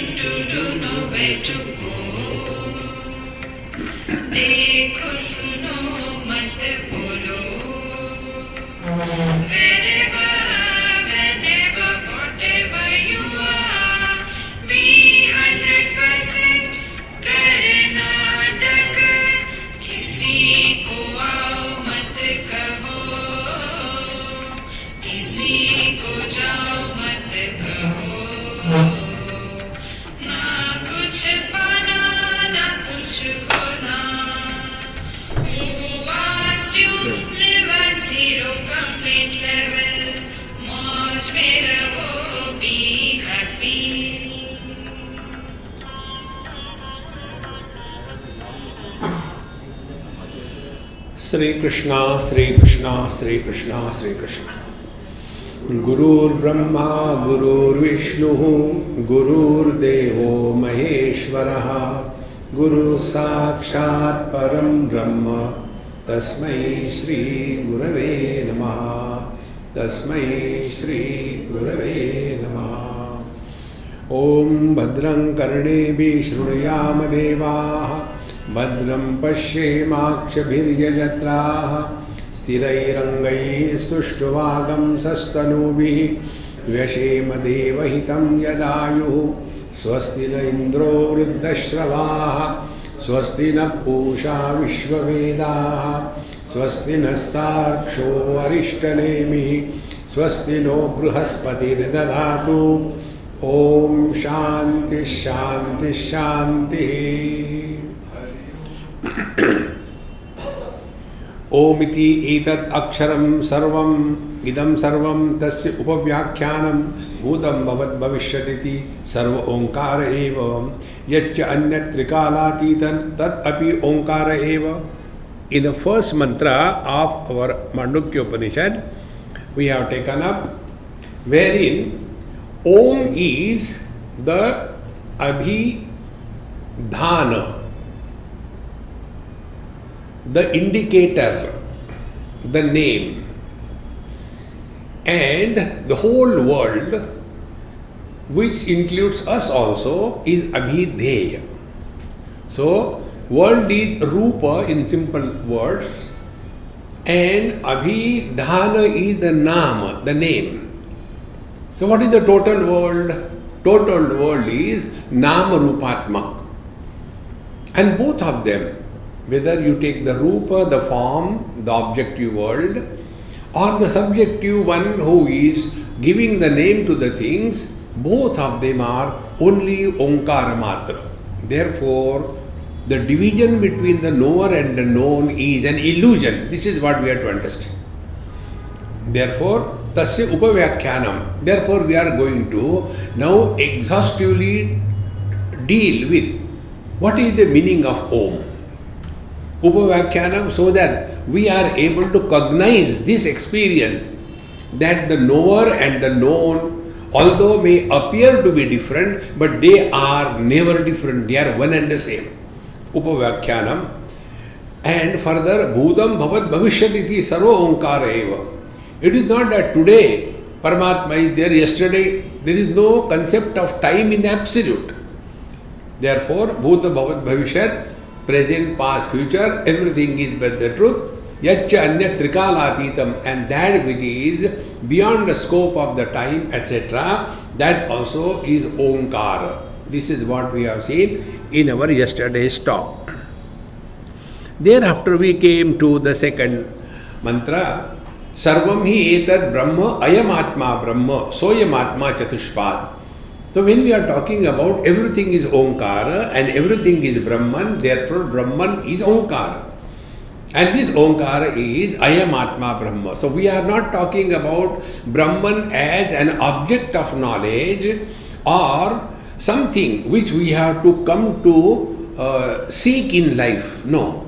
nothing to do, nowhere to go. देखो सुनो मत बोलो. Wherever, whenever, whatever you are, be 100% Karnataka. किसी को आओ मत कहो, किसी को जाओ मत कहो. ना कुछ पाना ना कुछ खोना. Who asked you live at zero complete level? मौज में रहो, be happy. Sri Krishna, Sri Krishna, Sri Krishna, Sri Krishna. Gurur Brahma, Gurur Vishnu, Gurur Devo Maheshwaraha, Guru Sakshat Param Brahma, Tasmai Shri Gurave Namaha, Tasmai Shri Gurave Namaha. Om Bhadram Karnebi Shrunayama Devaha, Bhadram Pashyemakshabhiryajatraha, Sthirairangai Stushtvagam Sastanubhi, Vyashema Devahitam Yadayuhu, Swasti na Indro Vruddhashravaha, Swasti na Pusha Vishwavedaha, Swasti na Starksho Arishtanemi, Swasti no Bruhaspati Dadhatu. Om Shanti Shanti Shanti. Om iti etat aksharam sarvam idam sarvam tasya upavyakyanam bhutam bhavat bhavishyatiti sarva onkara eva yaccha anyat trikalaatitan tat api onkara eva. In the first mantra of our Mandukya Upanishad, we have taken up wherein Om is the abhidhana, the indicator, the name, and the whole world, which includes us also, is abhidheya. So, world is rupa in simple words, and abhidhana is the nama, the name. So, what is the total world? Total world is nama rupatmak. And both of them, whether you take the rupa, the form, the objective world, or the subjective one who is giving the name to the things, both of them are only onkara matra. Therefore, the division between the knower and the known is an illusion. This is what we have to understand. Therefore, tasya upavyakyanam. Therefore, we are going to now exhaustively deal with what is the meaning of Om. Upavyakyanam, so that we are able to cognize this experience that the knower and the known, although may appear to be different, but they are never different. They are one and the same. Upavyakyanam. And further, bhutam bhavat bhavishyatiti sarva onkara eva. It is not that today Paramatma is there, yesterday. There is no concept of time in the absolute. Therefore, bhuta bhavat bhavishyat, present, past, future, everything is but the truth. Yaccha anyat trikalaatitam, and that which is beyond the scope of the time, etc., that also is Omkara. This is what we have seen in our yesterday's talk. Thereafter we came to the second mantra, Sarvam hi etat Brahma ayam atma Brahma soyam atma chatushpad. So when we are talking about everything is Omkara and everything is Brahman, therefore Brahman is Omkara. And this Omkara is ayam atma Brahma. So we are not talking about Brahman as an object of knowledge or something which we have to come to seek in life. No.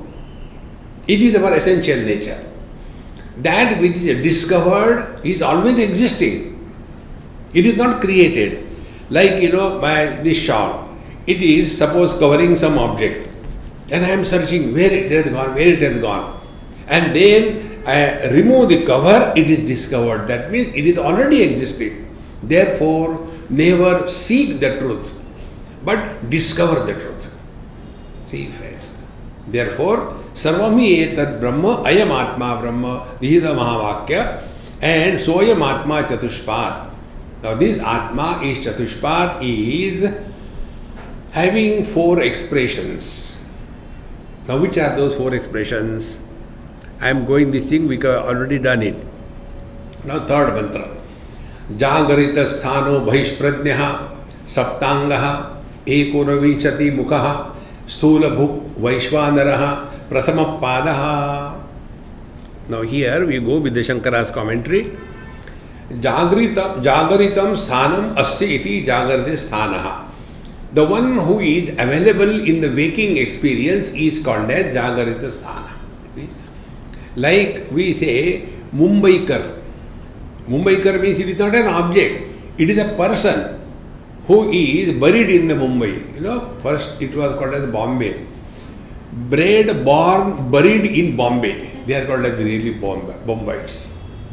It is our essential nature. That which is discovered is always existing. It is not created. Like, this shawl. It is, suppose, covering some object. And I am searching where it has gone. And then I remove the cover, it is discovered. That means it is already existing. Therefore, never seek the truth. but discover the truth. See, friends. Therefore, Sarvami etat Brahma, Ayam Atma Brahma, this is the Mahavakya, and Soyam Atma Chatushpat. Now, this Atma is Chatushpat, is having 4 expressions. Now, which are those 4 expressions? I am going this thing, we have already done it. Now, third mantra. Jagarita sthano bhishpradnyaha saptangaha ekoravinchati mukhaha sthula bhuk vaishvanaraha prathama padaha. Now, here we go with the Shankara's commentary. Jagaritam sthanam asya iti jagarite sthanaha. The one who is available in the waking experience is called as Jagarita Sthana. Like we say, Mumbaikar. Mumbaikar means it is not an object. It is a person who is buried in the Mumbai. First it was called as Bombay. Bred, born, buried in Bombay. They are called as really Bombites.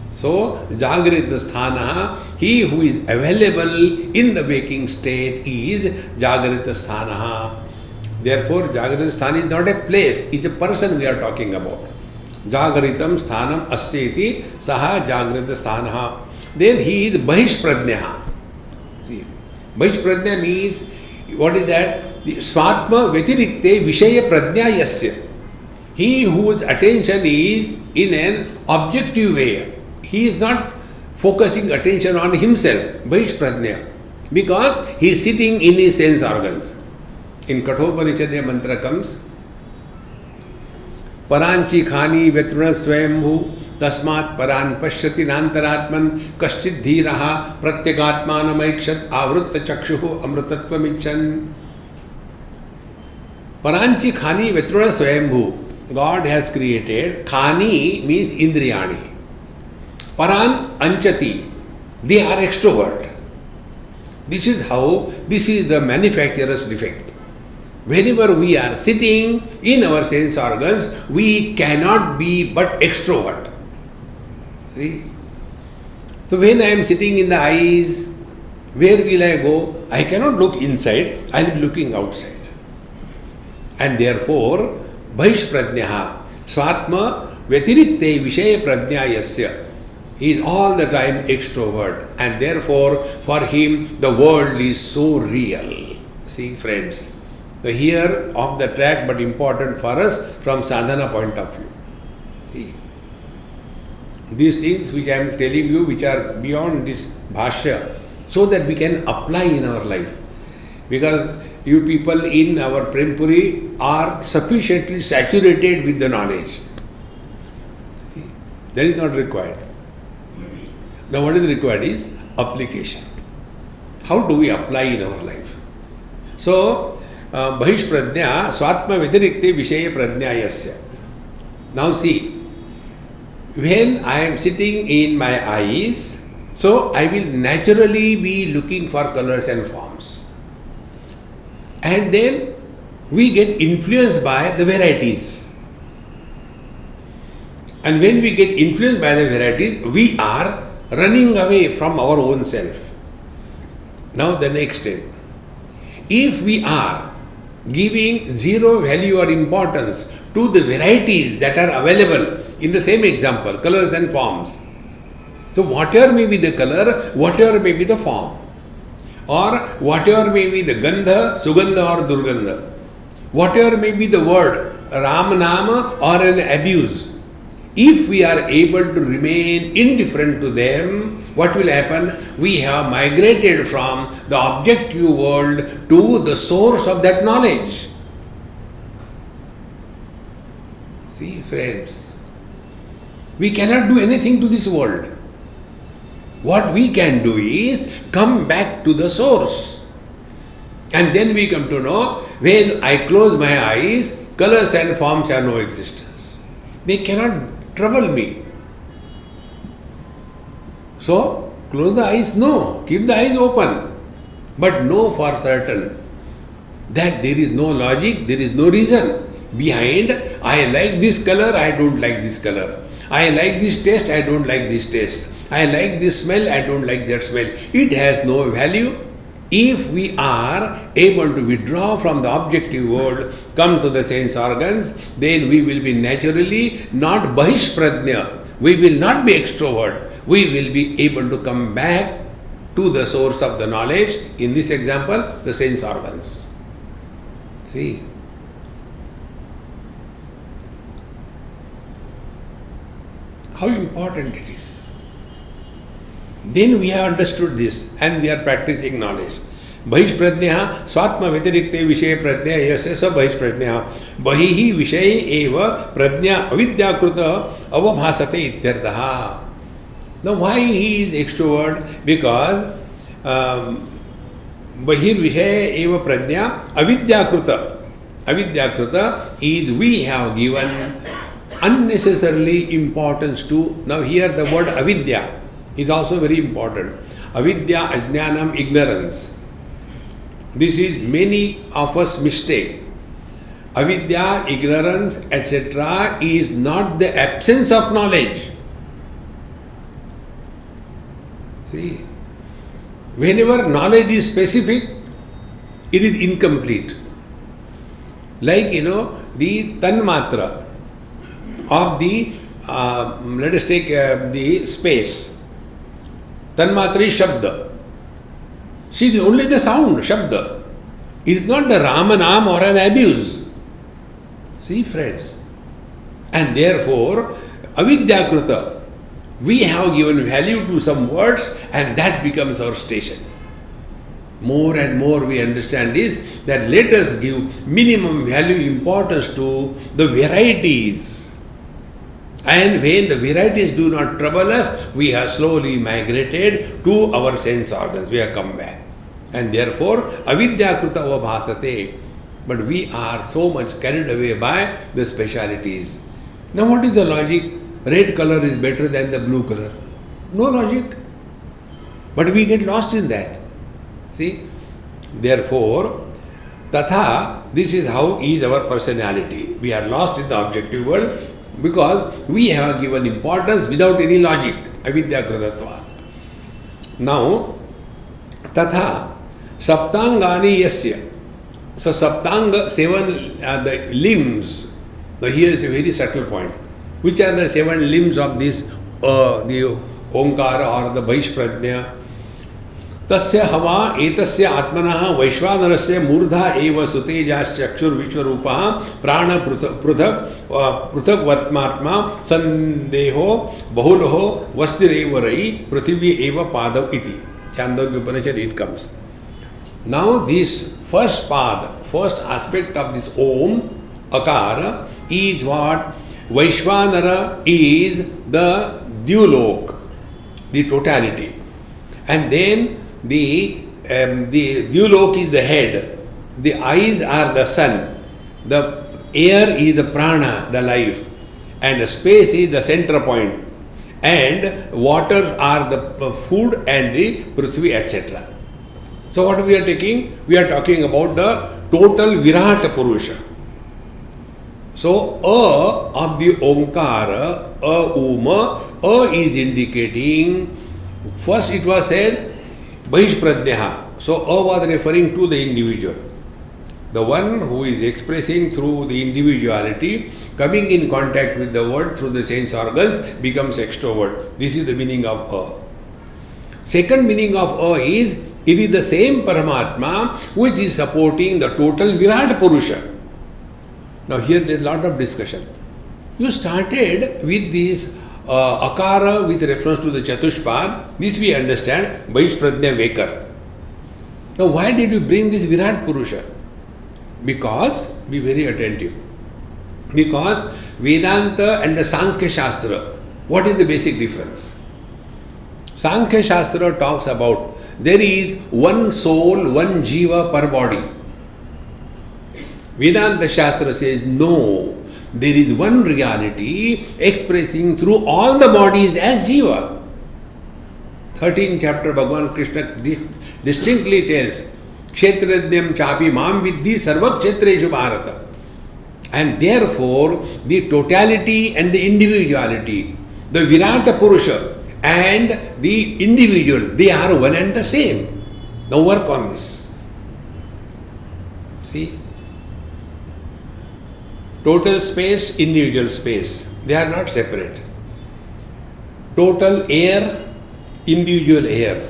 So, Jagrita Sthana, he who is available in the waking state is Jagrita Sthana. Therefore, Jagrita Sthana is not a place, it is a person we are talking about. Jagritam Sthanam Asyeti Saha Jagrita Sthana. Then he is Bahishpradnya. See, Bahishpradnya means, what is that? The Swatma Vetirikte Vishaya Pradnya Yasya. He whose attention is in an objective way. He is not focusing attention on himself, Bahishpradnya, because he is sitting in his sense organs. In Kathopanishad mantra comes, Paranchi khani vetruna swayambhu tasmat paran pashyati nantaratman kaschid dhiraha pratyagatmanamaikshat avrutta chakshuhu amrutatvam. Paranchi khani vetruna swayambhu. God has created, khani means indriyani. Paran anchati, they are extrovert. This is the manufacturer's defect. Whenever we are sitting in our sense organs, we cannot be but extrovert. See? So when I am sitting in the eyes, where will I go? I cannot look inside, I will be looking outside. And therefore, Bahishpradnyaha, Swatma Vetirikte Vishaya Pradnya Yasya. He is all the time extrovert, and therefore for him the world is so real. See, friends, the here off the track but important for us from sadhana point of view. See, these things which I am telling you, which are beyond this bhashya, so that we can apply in our life. Because you people in our PremPuri are sufficiently saturated with the knowledge. See, that is not required. Now what is required is application. How do we apply in our life? So, Bahishpradnya Swatma Vedirikte Vishaya Pradnya Yasya. Now see, when I am sitting in my eyes, so I will naturally be looking for colors and forms. And then we get influenced by the varieties. And when we get influenced by the varieties, we are running away from our own self. Now the next step. If we are giving zero value or importance to the varieties that are available in the same example, colors and forms. So whatever may be the color, whatever may be the form, or whatever may be the Gandha, Sugandha or Durgandha, whatever may be the word, Ram Nama or an abuse, if we are able to remain indifferent to them, what will happen? We have migrated from the objective world to the source of that knowledge. See, friends, we cannot do anything to this world. What we can do is come back to the source. And then we come to know, when I close my eyes, colors and forms have no existence. They cannot trouble me. So, close the eyes? No. Keep the eyes open. But know for certain that there is no logic, there is no reason behind, I like this color, I don't like this color. I like this taste, I don't like this taste. I like this smell, I don't like that smell. It has no value. If we are able to withdraw from the objective world, come to the sense organs, then we will be naturally not bahishpradnya. We will not be extrovert. We will be able to come back to the source of the knowledge. In this example, the sense organs. See? How important it is. Then we have understood this and we are practicing knowledge. Bahishpradnya swatma vyatirikte vishay pradnya yasya sa bahishpradnya bahihi vishay eva pradnya avidyakruta avabhasate ityartha. Now why he is extrovert? Because bahir vishay eva pradnya avidyakruta. Avidyakruta is we have given unnecessarily importance to. Now here the word avidya is also very important. Avidya, ajnanam, ignorance. This is many of us mistake. Avidya, ignorance, etc. is not the absence of knowledge. See, whenever knowledge is specific, it is incomplete. Like, the tanmatra of the, let us take the space. Tanmatra is Shabda. See, only the sound, Shabda. It is not the Ramanam or an abuse. See, friends. And therefore, avidyakruta, we have given value to some words and that becomes our station. More and more we understand is that let us give minimum value importance to the varieties. And when the varieties do not trouble us, we have slowly migrated to our sense organs. We have come back. And therefore, avidyakruta avabhasate. But we are so much carried away by the specialities. Now what is the logic? Red color is better than the blue color. No logic. But we get lost in that. See? Therefore, tatha, this is how is our personality. We are lost in the objective world because we have given importance without any logic. Avidyakrutatva. Now, tatha, saptangani yasya. So, saptanga, 7 the limbs. Now, here is a very subtle point. Which are the 7 limbs of this, the Omkara or the Vaishpradnya? Tasya hava etasya atmanah vaishvanarasya murdha eva sutejas chakshur vishwarupaha prana pruthak vartmatma sandeho bahuloho vastireva rai prithvi eva padav iti. Chandogya Upanishad it comes. Now this first pad, first aspect of this Om, Akara, is what? Vaishvanara is the Dyulok, the totality. And then the Dyulok is the head, the eyes are the sun, the air is the prana, the life, and the space is the center point, and waters are the food and the prithvi, etc. So what we are taking? We are talking about the total Virata Purusha. So A of the Omkara, A is indicating, first it was said Bahishpradnyaha. So A was referring to the individual. The one who is expressing through the individuality, coming in contact with the world through the sense organs, becomes extrovert. This is the meaning of A. Second meaning of A is, it is the same Paramatma which is supporting the total Virat Purusha. Now here there is a lot of discussion. You started with this Akara with reference to the Chatushpad. This we understand, Vaishpradnya Vekar. Now why did you bring this Virat Purusha? Because, be very attentive, because Vedanta and the Sankhya Shastra, what is the basic difference? Sankhya Shastra talks about there is one soul, one jiva per body. Vedanta Shastra says no, there is one reality expressing through all the bodies as jiva. 13th chapter Bhagavan Krishna distinctly tells, Kshetrajnam chapi mam vidhi sarva kshetreshu bharata. And therefore, the totality and the individuality, the Virata Purusha and the individual, they are one and the same. Now work on this. See? Total space, individual space. They are not separate. Total air, individual air.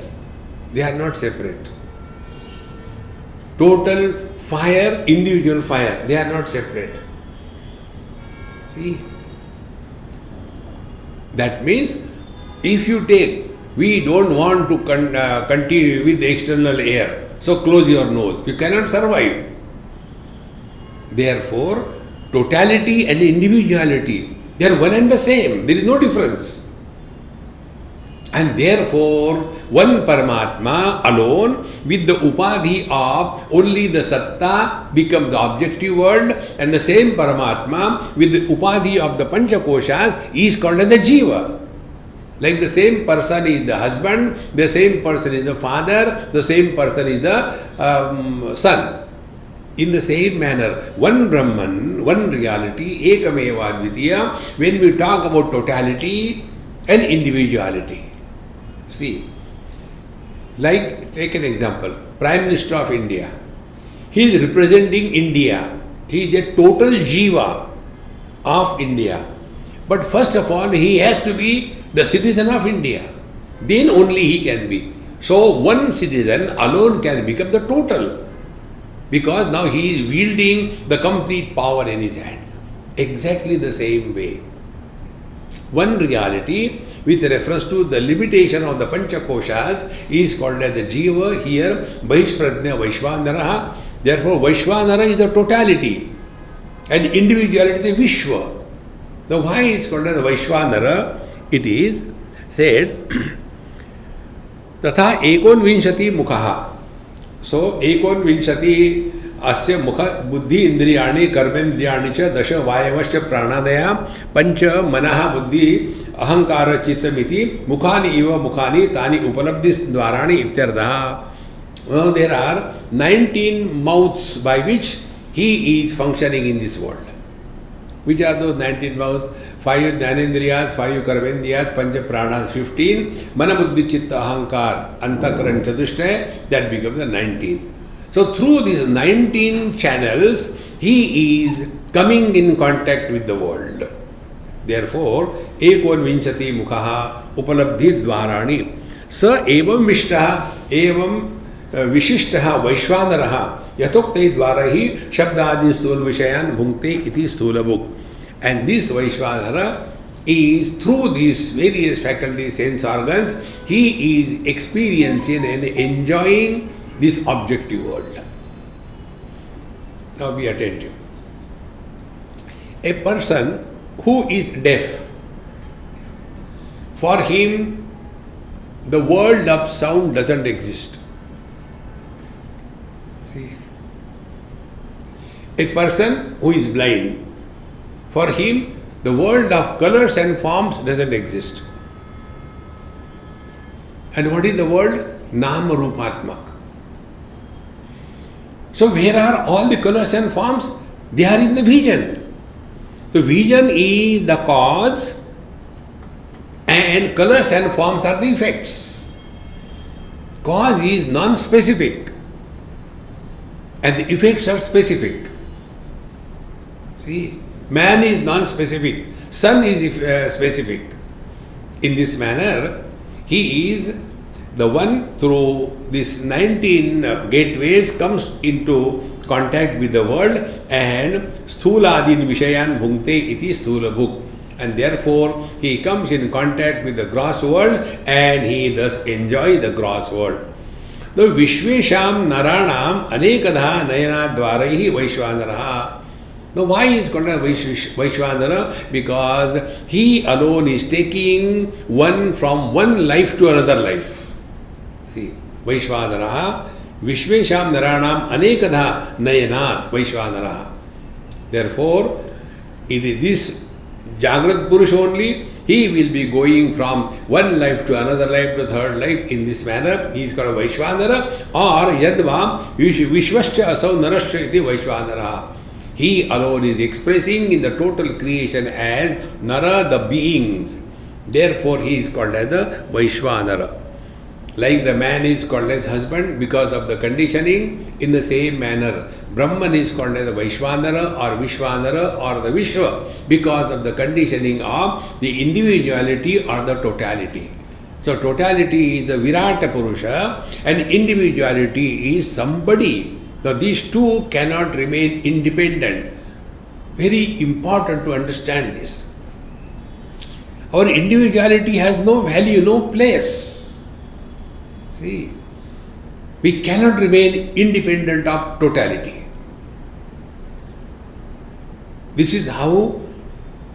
They are not separate. Total fire, individual fire. They are not separate. See? That means if you take, we don't want to continue with the external air, so close your nose. You cannot survive. Therefore, totality and individuality, they are one and the same. There is no difference. And therefore, one Paramatma alone with the upadhi of only the Satta becomes the objective world, and the same Paramatma with the upadhi of the Panchakoshas is called as the Jiva. Like the same person is the husband, the same person is the father, the same person is the son. In the same manner, one Brahman, one reality, Ekameva Advitiya, when we talk about totality and individuality. See, like take an example, Prime Minister of India. He is representing India. He is a total Jiva of India. But first of all, he has to be the citizen of India. Then only he can be. So one citizen alone can become the total. Because now he is wielding the complete power in his hand. Exactly the same way. One reality with reference to the limitation of the Panchakoshas is called as the Jiva, here Bahishpradnya Vaishvanaraha. Therefore Vaishvanara is the totality and individuality the Vishwa. Now why is called as the Vaishvanara? It is said Tatha Ekon Vinshati Mukhaha. So Ekon Vinshati Asya Mukha Buddhi Indriyani Karmendriyani Cha Dasha Vayavasya Pranadaya Pancha Manaha Buddhi Ahankara Chittamiti Mukhani Iva Mukhani Tani Upalabdhis Dvarani Ityardaha. Well, there are 19 mouths by which he is functioning in this world. Which are those 19 mouths? 5 Jnanendriyat, 5 Karmendriyat, Pancha Pranas 15, Mana Buddhi Chitta Ahankar, Antakaran Chatushtaya, that becomes the 19. So through these 19 channels, he is coming in contact with the world. Therefore, Ekon Vinchati Mukhaha Upalabdhi Dvarani Sa Evam Vishtaha Evam Vishishtaha Vaishvanaraha Yatokte Dvarahi Shabdadi Sthul Vishayan Bhunkte Iti Stulabuk. And this Vaishvanara is through these various faculties, sense organs, he is experiencing and enjoying this objective world. Now be attentive. A person who is deaf, for him the world of sound doesn't exist. See? A person who is blind, for him the world of colors and forms doesn't exist. And what is the world? Nama Rupatmak. So where are all the colors and forms? They are in the vision. So vision is the cause and colors and forms are the effects. Cause is non-specific and the effects are specific. See, man is non-specific, sun is specific. In this manner, he is the one through these 19 gateways comes into contact with the world, and sthuladin vishayan bhunkte iti stulabhuk, and therefore he comes in contact with the gross world and he thus enjoys the gross world. Now Vishvesham Naranam Anekadha Nayana Dvaraihi Vaishvanaraha. Now why is called a Vaishvanara? Because he alone is taking one from one life to another life. See, Vaishvanaraha, Vishvesham Naranam Anekadha Nayanat Vaishvanaraha. Therefore, it is this Jagrat Purush only, he will be going from one life to another life to third life in this manner. He is called a Vaishvanara, or Yadva Vishvascha Asau Narascha iti Vaishvanara. He alone is expressing in the total creation as Nara, the beings. Therefore, he is called as the Vaishvanara. Like the man is called as husband because of the conditioning, in the same manner, Brahman is called as the Vaishwanara or Vishwanara or the Vishwa because of the conditioning of the individuality or the totality. So totality is the Virata Purusha and individuality is somebody. So these two cannot remain independent. Very important to understand this. Our individuality has no value, no place. See, we cannot remain independent of totality. This is how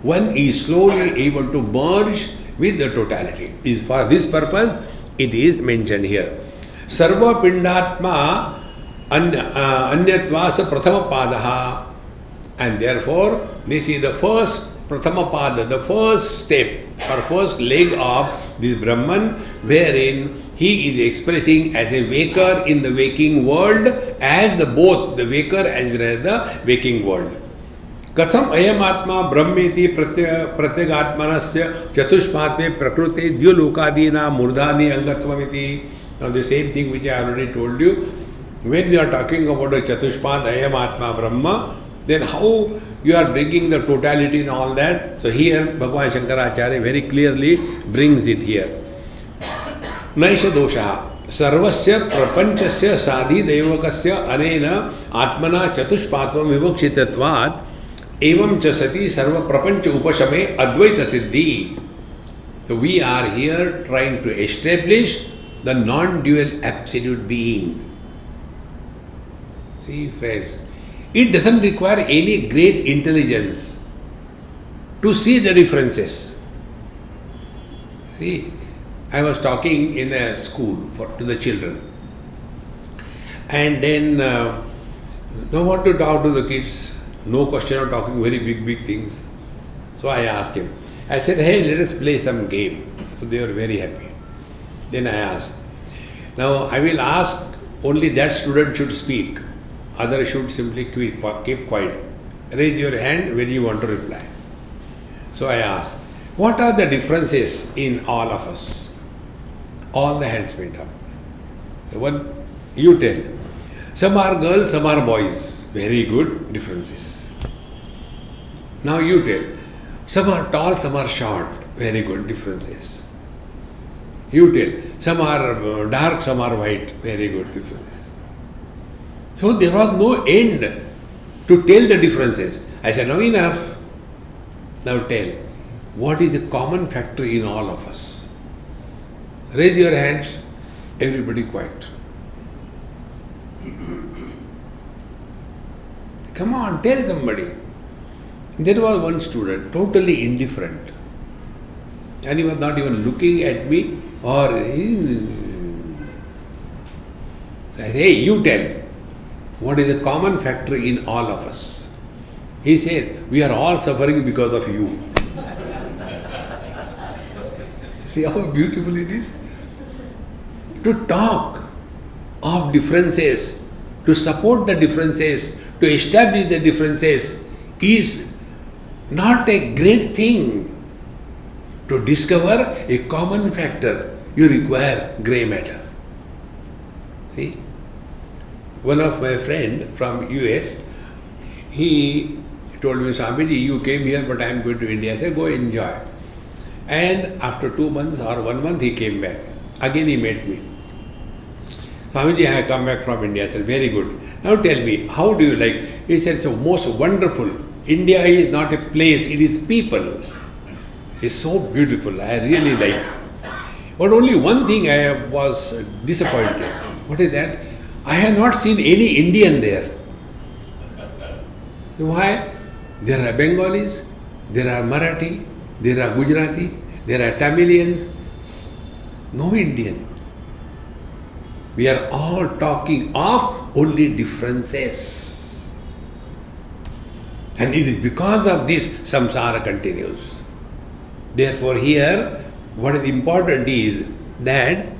one is slowly able to merge with the totality. Is for this purpose it is mentioned here. Sarva Pindatma Anyatvasa Prathama Padaha. And therefore, this is the first Prathama Pada, the first step or first leg of this Brahman, wherein he is expressing as a waker in the waking world, as the both the waker as well as the waking world. Katham ayam atma brahmeti pratyagatmanasya chatushmatme prakrute dyolokadina murdhani angatvamiti. Now the same thing which I already told you. When we are talking about a chatushmat ayam atma brahma, then how you are bringing the totality and all that? So here Bhagavan Shankaracharya very clearly brings it here. Naisha dosha sarvasya prapanchasya sadhi devakasya anena atmana chatushpatvam vivakshitvatvat evam cha sati sarva prapancha upashame advaita siddhi. So we are here trying to establish the non-dual absolute being. See friends, it doesn't require any great intelligence to see the differences. See, I was talking in a school to the children, and then no one to talk to the kids, no question of talking very big things. So I asked him, I said, hey, let us play some game. So they were very happy. Then I asked, now I will ask only that student should speak. Others should simply keep quiet. Raise your hand when you want to reply. So I asked, what are the differences in all of us? All the hands went up. So one, you tell. Some are girls, some are boys. Very good differences. Now you tell. Some are tall, some are short. Very good differences. You tell. Some are dark, some are white. Very good differences. So there was no end to tell the differences. I said, now enough. Now tell, what is the common factor in all of us? Raise your hands, everybody quiet. Come on, tell somebody. There was one student, totally indifferent. And he was not even looking at me or... So I said, hey, you tell. What is the common factor in all of us? He said, we are all suffering because of you. See how beautiful it is? To talk of differences, to support the differences, to establish the differences is not a great thing. To discover a common factor, you require grey matter. See? One of my friend from US, he told me, Swamiji, you came here but I am going to India. I said, go enjoy. And after 2 months or 1 month he came back. Again he met me. Swamiji, I have come back from India. I said, very good. Now tell me, how do you like? He said, so most wonderful. India is not a place, it is people. It's so beautiful. I really like. But only one thing I was disappointed. What is that? I have not seen any Indian there. Why? There are Bengalis, there are Marathi, there are Gujarati, there are Tamilians. No Indian. We are all talking of only differences. And it is because of this samsara continues. Therefore here, what is important is that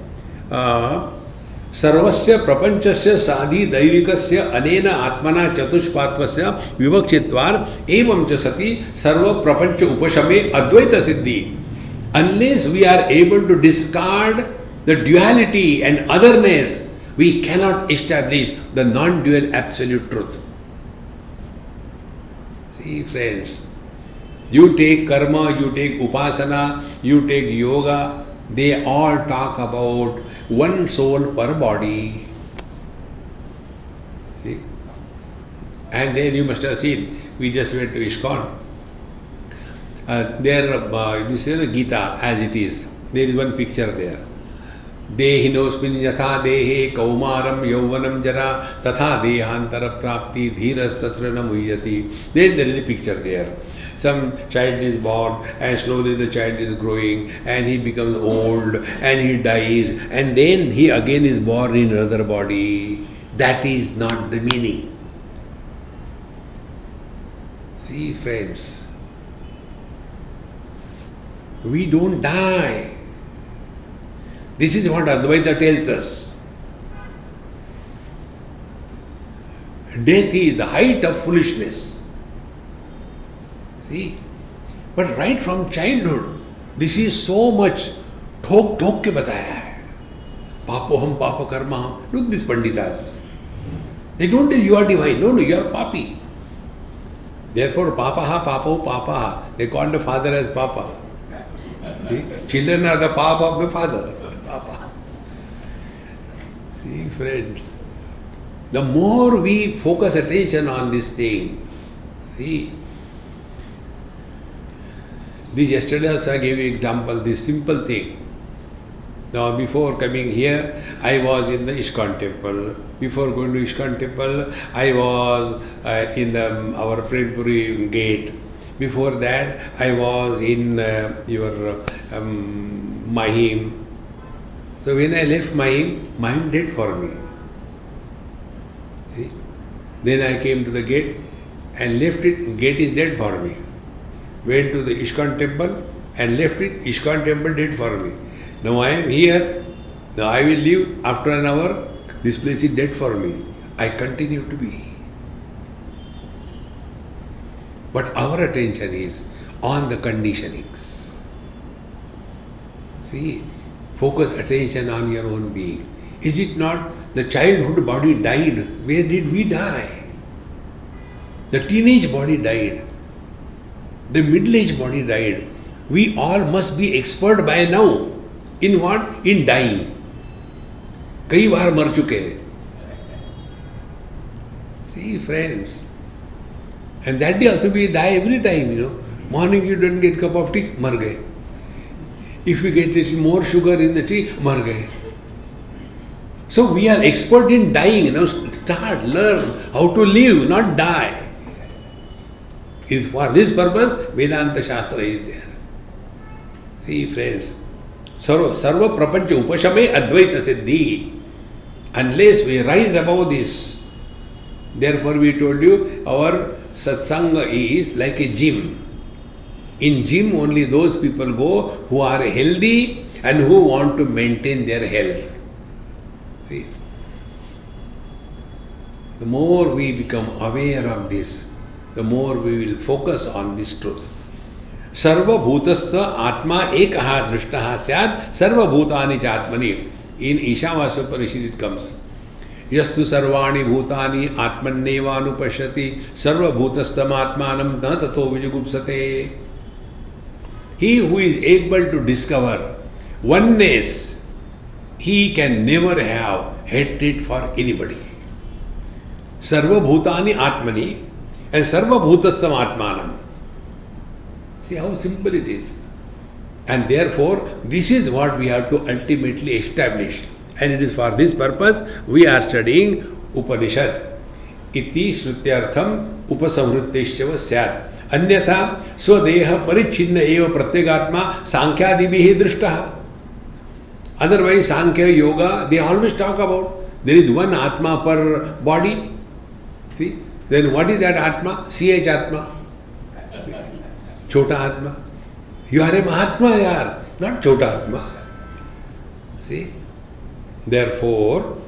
सर्वस्य प्रपंचस्य साधि दैविकस्य अनेन आत्मना चतुष्पात्वस्य विवक्षित्वात् एवं च सति सर्व प्रपंच उपशमे अद्वैत सिद्धि. Unless we are able to discard the duality and otherness, we cannot establish the non-dual absolute truth. See, friends, you take karma, you take upasana, you take yoga, they all talk about one soul per body. See? And then you must have seen, we just went to ISKCON. This is Gita as it is. There is one picture there. Dehinosmin yatha dehe kaumaram yauvanam jara tatha dehantara prapti dhiras tatra namuyati. Then there is a picture there. Some child is born and slowly the child is growing and he becomes old and he dies and then he again is born in another body. That is not the meaning. See, friends, we don't die. This is what Advaita tells us. Death is the height of foolishness. See? But right from childhood, this is so much ठोक के बताया है. Papoham, papa karma. Look these panditas. They don't tell you are divine. No, you are papi. Therefore, papaha, papo, papaha. They call the father as papa. See? Children are the papa of the father. Papa. See, friends, the more we focus attention on this thing, see, this yesterday also I gave you example, this simple thing. Now, before coming here, I was in the ISKCON temple. Before going to ISKCON temple, I was in our PremPuri gate. Before that, I was in your Mahim. So when I left Mahim did for me. See? Then I came to the gate and left it, gate is dead for me. Went to the ISKCON temple and left it, ISKCON temple did for me. Now I am here, now I will leave after an hour, this place is dead for me. I continue to be. But our attention is on the conditionings. See, focus attention on your own being. Is it not the childhood body died? Where did we die? The teenage body died. The middle-aged body died. We all must be expert by now. In what? In dying. कई बार मर चुके हैं. See, friends. And that day also we die every time, you know. Morning you don't get cup of tea, mar gaye. If you get little more sugar in the tea, mar gaye. So we are expert in dying, you know. Start, learn how to live, not die. It is for this purpose Vedanta Shastra is there. See, friends, Sarva Prapancha Upashame Advaita Siddhi. Unless we rise above this, therefore we told you our satsanga is like a gym. In gym only those people go who are healthy and who want to maintain their health. See? The more we become aware of this, the more we will focus on this truth. Sarva bhutastha atma ekaha drishtaha syad sarva bhutani chatmani. In Ishavasya Upanishad it comes. Yastu sarvani bhutani atmanneva anupashyati sarva bhutastam atmanam na tato vijagupsate. He who is able to discover oneness, he can never have hatred for anybody. Sarva bhutani atmani and sarva bhutastam atmanam. See how simple it is. And therefore, this is what we have to ultimately establish. And it is for this purpose we are studying Upanishad. Iti shrutyartham upasamhrityeshva syat. Anyatha swadeha parichinna eva pratyagatma sankhyaadibihi drishtaha. Otherwise, Sankhya, Yoga, they always talk about there is one Atma per body. See? Then what is that Atma? CH Atma. Chota Atma. You are a Mahatma, yaar, not Chota Atma. See? Therefore,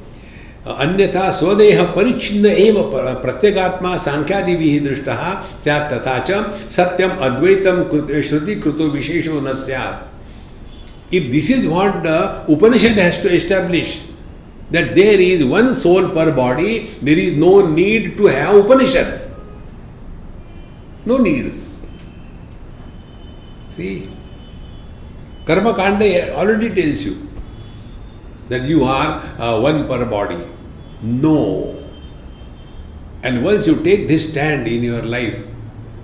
अन्यथा स्वदेह परिच्छिन्न एव प्रत्यगात्मा सांख्यादिभिः दृष्टः स्यात् तथा च सत्यम अद्वैतम श्रुति कृतो विशेषो न स्यात्. If this is what the Upanishad has to establish, that there is one soul per body, there is no need to have Upanishad. No need. See, Karma Kanda already tells you that you are one per body. No. And once you take this stand in your life,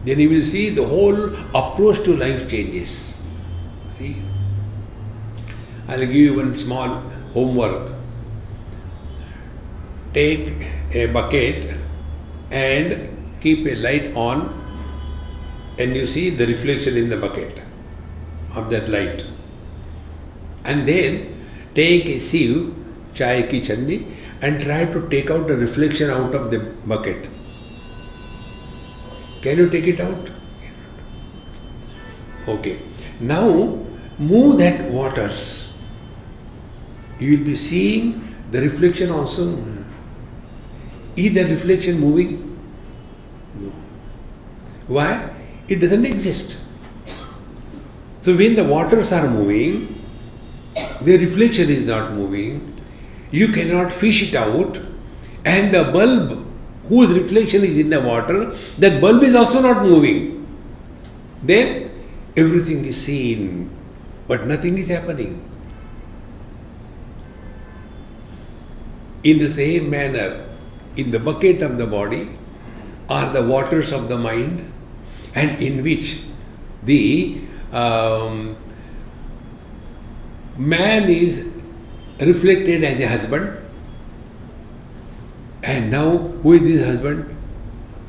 then you will see the whole approach to life changes. See? I'll give you one small homework. Take a bucket and keep a light on, and you see the reflection in the bucket of that light. And then take a sieve, chai ki channi, and try to take out the reflection out of the bucket. Can you take it out? Okay. Now move that waters. You will be seeing the reflection also. Is the reflection moving? No. Why? It doesn't exist. So when the waters are moving, the reflection is not moving. You cannot fish it out, and the bulb whose reflection is in the water, that bulb is also not moving. Then everything is seen, but nothing is happening. In the same manner, in the bucket of the body are the waters of the mind, and in which the man is reflected as a husband. And now, who is this husband?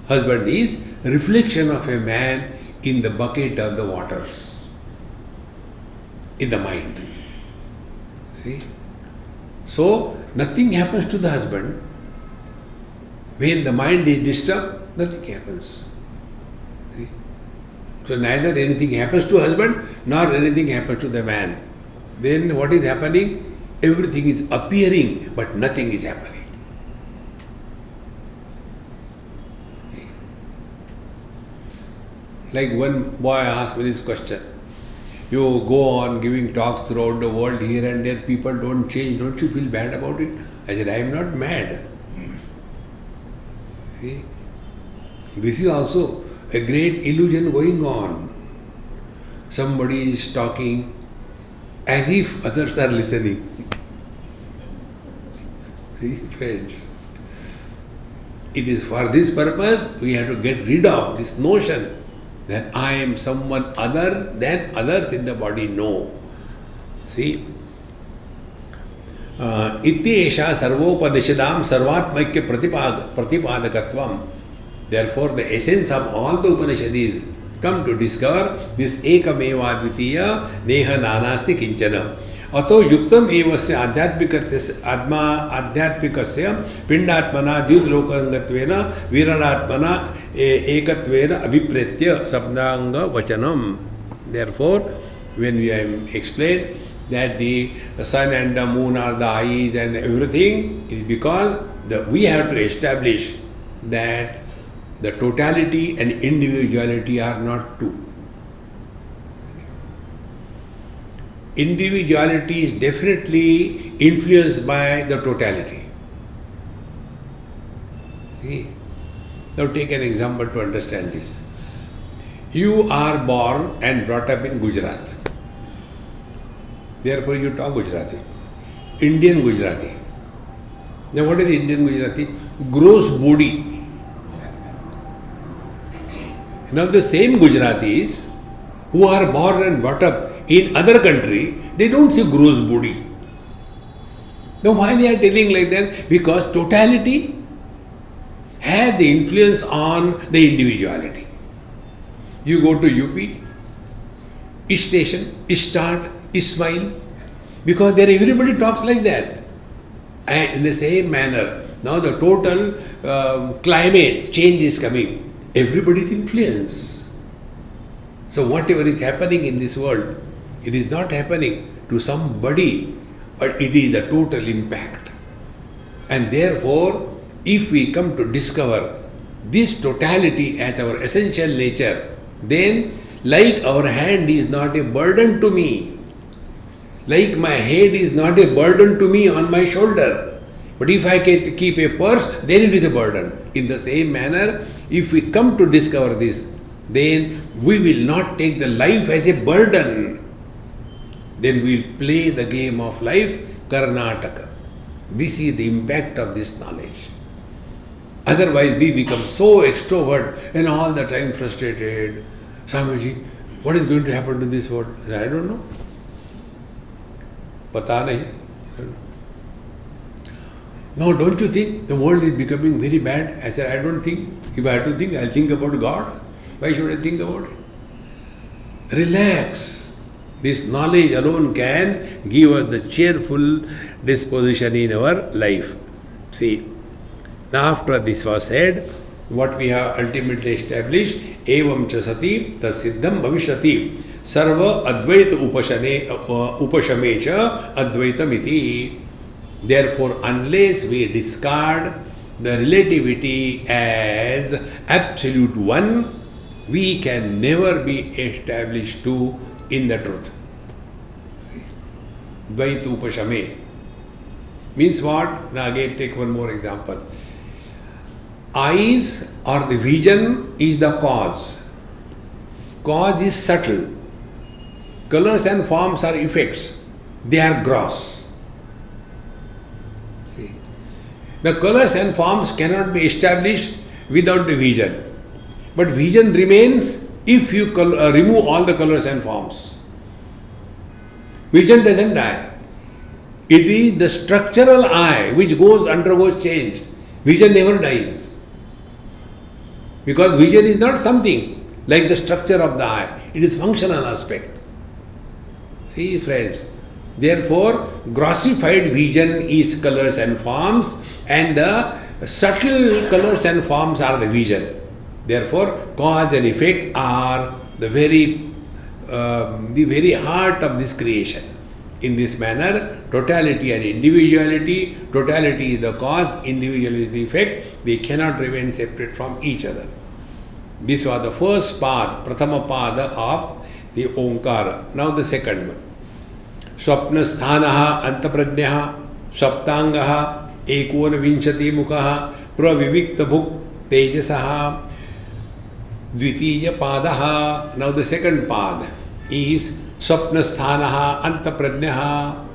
Husband is reflection of a man in the bucket of the waters, in the mind. See? So, nothing happens to the husband. When the mind is disturbed, nothing happens. See? So, neither anything happens to husband, nor anything happens to the man. Then what is happening? Everything is appearing, but nothing is happening. Like one boy asked me this question. You go on giving talks throughout the world here and there, people don't change. Don't you feel bad about it? I said, I am not mad. See? This is also a great illusion going on. Somebody is talking as if others are listening. See, friends, it is for this purpose we have to get rid of this notion that I am someone other than others in the body. No. See, iti esha sarvopadeshadam sarvatmaikya pratipadakatvam. Therefore, the essence of all the Upanishad is come to discover this ekameva advitiya neha nanasti kinchana. अतो युक्तम एवस्य आध्यात्मिकस्य पिंडात्मना द्युतलोकंगत्वेन वीरणात्मना एकत्वेन अभिप्रेत्य शब्दांग वचनम. Therefore, when we have explained that the sun and the moon are the eyes and everything, it is because we have to establish that the totality and individuality are not two. Individuality is definitely influenced by the totality. See? Now take an example to understand this. You are born and brought up in Gujarat. Therefore you talk Gujarati. Indian Gujarati. Now what is Indian Gujarati? Gross body. Now the same Gujaratis who are born and brought up in other country, they don't see gross body. Now why they are telling like that? Because totality has the influence on the individuality. You go to UP, each station, each start, each smile, because there everybody talks like that. And in the same manner, now the total climate change is coming. Everybody's influence. So whatever is happening in this world, it is not happening to somebody, but it is the total impact. And therefore, if we come to discover this totality as our essential nature, then like our hand is not a burden to me, Like my head is not a burden to me on my shoulder. But if I can keep a purse, then it is a burden. In the same manner, if we come to discover this, then we will not take the life as a burden. Then we will play the game of life, Karnataka. This is the impact of this knowledge. Otherwise, we become so extrovert and all the time frustrated. Swamiji, what is going to happen to this world? I don't know. Pata nahi. No, don't you think the world is becoming very bad? I said, I don't think. If I have to think, I'll think about God. Why should I think about it? Relax. This knowledge alone can give us the cheerful disposition in our life. See, now after this was said, what we have ultimately established, evam cha sati tad siddham bhavishyati sarva advaita upashame cha advaitam iti. Therefore, unless we discard the relativity as absolute one, we can never be established two in the truth. Dvaita upashame means what? Now again take one more example. Eyes or the vision is the cause. Cause is subtle. Colors and forms are effects. They are gross. See, the colors and forms cannot be established without the vision. But vision remains if you remove all the colors and forms. Vision doesn't die. It is the structural eye which undergoes change. Vision never dies. Because vision is not something like the structure of the eye. It is functional aspect. See friends, therefore grossified vision is colors and forms and the subtle colors and forms are the vision. Therefore cause and effect are the very heart of this creation. In this manner, totality and individuality, totality is the cause, individuality is the effect, they cannot remain separate from each other. This was the first part, Prathama Pada of the Omkara. Now the second one. Swapna sthanaha antaprajnaha saptangaha ekona vinchati mukaha pravivikta bhuk tejasaha dvitiya padaha. Now the second pad is Swapna sthanaha antaprajnaha,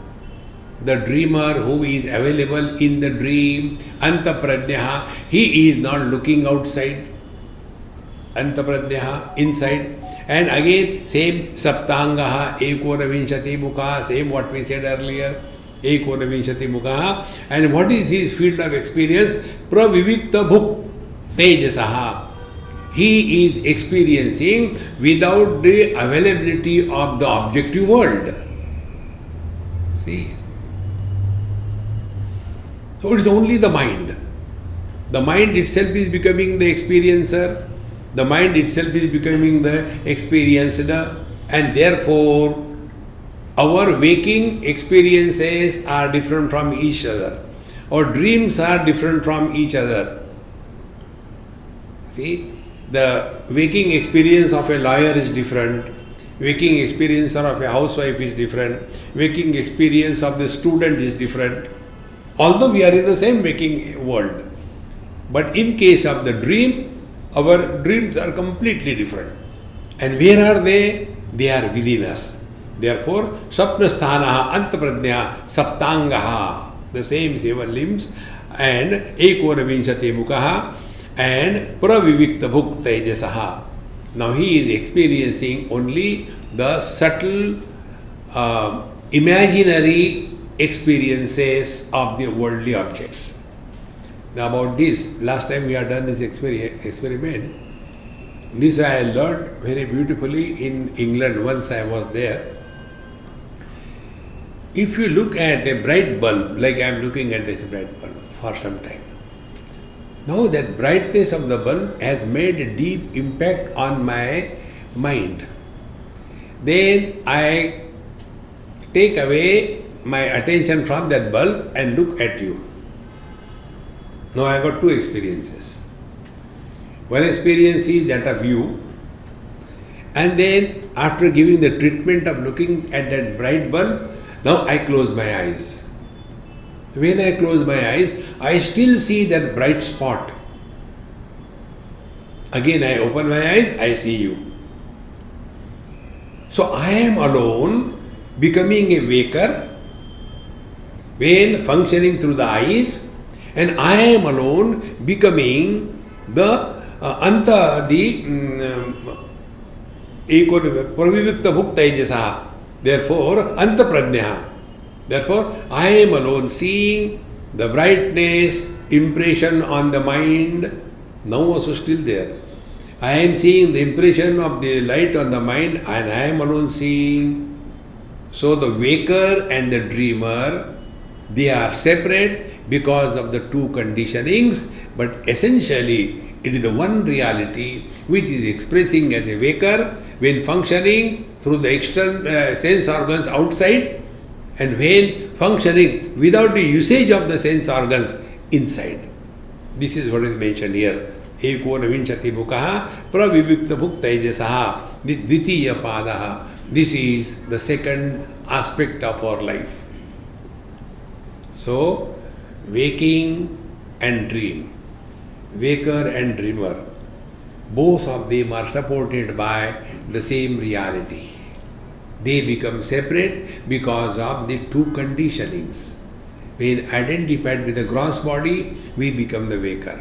the dreamer who is available in the dream, antaprajnaha, he is not looking outside, antaprajnaha, inside. And again, same saptangaha, ekona vinchati mukha, same what we said earlier, ekona vinchati mukha. And what is his field of experience? Pravivikta bhuk tejasaha. He is experiencing without the availability of the objective world. See? So it is only the mind. The mind itself is becoming the experiencer. The mind itself is becoming the experienced. And therefore, our waking experiences are different from each other. Our dreams are different from each other. See? The waking experience of a lawyer is different. Waking experience of a housewife is different. Waking experience of the student is different. Although we are in the same waking world. But in case of the dream, our dreams are completely different. And where are they? They are within us. Therefore, Sapna Sthanaha Antaprajnaha Saptangaha, the same seven limbs, and Ekona Vinchati Mukaha, and pravivikta bhuk tejasaha. Now he is experiencing only the subtle imaginary experiences of the worldly objects. Now about this, last time we had done this experiment. This I learned very beautifully in England once I was there. If you look at a bright bulb, like I am looking at this bright bulb for some time, now that brightness of the bulb has made a deep impact on my mind. Then I take away my attention from that bulb and look at you. Now I got two experiences. One experience is that of you, and then after giving the treatment of looking at that bright bulb, Now I close my eyes. When I close my eyes, I still see that bright spot. Again I open my eyes, I see you. So I am alone, becoming a waker when functioning through the eyes, and I am alone becoming the pravivikta bhukta ejasa. Therefore, anta prajna. Therefore, I am alone seeing the brightness, impression on the mind, now also still there. I am seeing the impression of the light on the mind, and I am alone seeing. So the waker and the dreamer, they are separate because of the two conditionings, but essentially it is the one reality which is expressing as a waker when functioning through the external sense organs outside, and when functioning without the usage of the sense organs inside. This is what is mentioned here. Ekona vinchati bhukaha pravivikta bhuktajasaha dvitiya padaha. This is the second aspect of our life. So, waking and dream, waker and dreamer, both of them are supported by the same reality. They become separate because of the two conditionings. When identified with the gross body, we become the waker.